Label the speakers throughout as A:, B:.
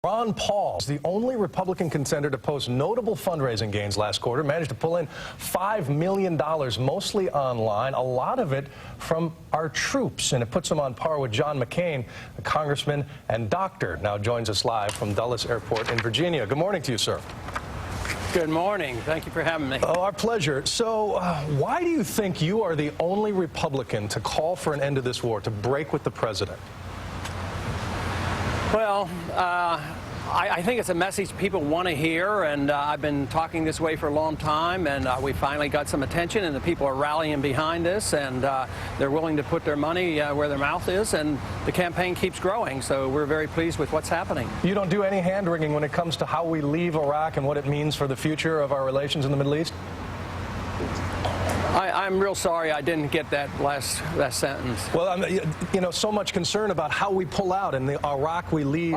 A: Ron Paul is the only Republican contender to post notable fundraising gains last quarter, managed to pull in $5 million, mostly online, a lot of it from our troops, and it puts him on par with John McCain, a congressman and doctor, now joins us live from Dulles Airport in Virginia. Good morning to you, sir.
B: Good morning. Thank you for having me.
A: Oh, our pleasure. So why do you think you are the only Republican to call for an end to this war, to break with the president?
B: Well, I think it's a message people want to hear, and I've been talking this way for a long time, and we finally got some attention, and the people are rallying behind this, and they're willing to put their money where their mouth is, and the campaign keeps growing, so we're very pleased with what's happening. You
A: don't do any hand-wringing when it comes to how we leave Iraq and what it means for the future of our relations in the Middle East?
B: I'm real sorry I didn't get that last sentence.
A: Well, you know, so much concern about how we pull out and the Iraq we leave.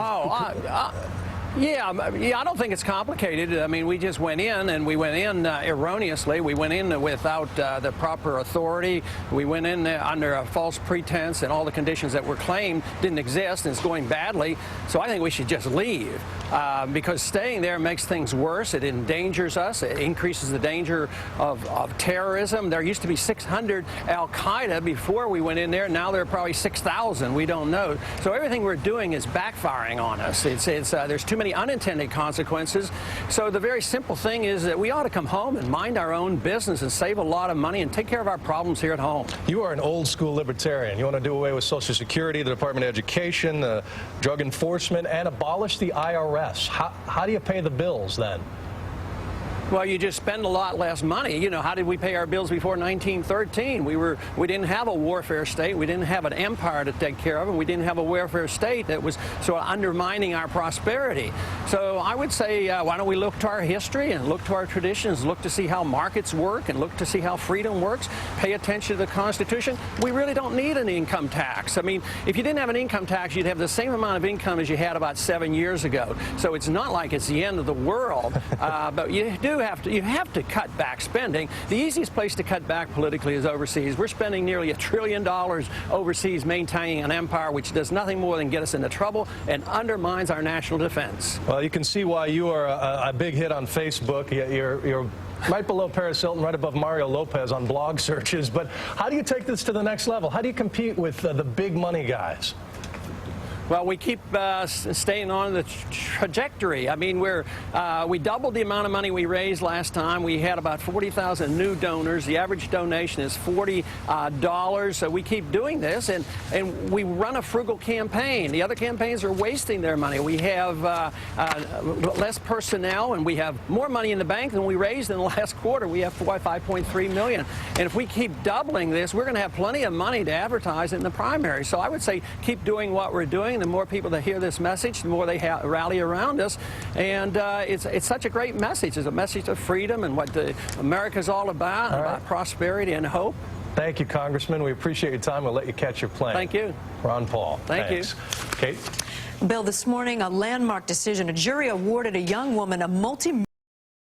B: Yeah, I don't think it's complicated. I mean, we just went in, and we went in erroneously. We went in without the proper authority. We went in under a false pretense, and all the conditions that were claimed didn't exist, and it's going badly. So I think we should just leave, because staying there makes things worse. It endangers us. It increases the danger of terrorism. There used to be 600 al-Qaeda before we went in there. Now there are probably 6,000. We don't know. So everything we're doing is backfiring on us. There's too many unintended consequences. So the very simple thing is that we ought to come home and mind our own business and save a lot of money and take care of our problems here at home.
A: You are an old school libertarian. You want to do away with Social Security, the Department of Education, drug enforcement, and abolish the IRS. How do you pay the bills then?
B: Well, you just spend a lot less money. You know, how did we pay our bills before 1913? We didn't have a warfare state. We didn't have an empire to take care of, and we didn't have a welfare state that was sort of undermining our prosperity. So I would say, why don't we look to our history and look to our traditions, look to see how markets work and look to see how freedom works, pay attention to the Constitution. We really don't need an income tax. I mean, if you didn't have an income tax, you'd have the same amount of income as you had about 7 years ago. So it's not like it's the end of the world, but you have to cut back spending. The easiest place to cut back politically is overseas. We're spending nearly $1 trillion overseas maintaining an empire which does nothing more than get us into trouble and undermines our national defense.
A: Well, you can see why you are a big hit on Facebook. You're right below Paris Hilton, right above Mario Lopez on blog searches. But how do you take this to the next level? How do you compete with the big money guys?
B: Well, we keep staying on the trajectory. I mean, we doubled the amount of money we raised last time. We had about 40,000 new donors. The average donation is $40. So we keep doing this, and we run a frugal campaign. The other campaigns are wasting their money. We have less personnel, and we have more money in the bank than we raised in the last quarter. We have $5.3 million. And if we keep doubling this, we're going to have plenty of money to advertise in the primary. So I would say keep doing what we're doing. The more people that hear this message, the more they rally around us. And it's such a great message. It's a message of freedom and what America's all about prosperity and hope.
A: Thank you, Congressman. We appreciate your time. We'll let you catch your plane.
B: Thank you.
A: Ron Paul.
B: Thank
A: you. Kate?
C: Bill, this morning, a landmark decision. A jury awarded a young woman a multi-million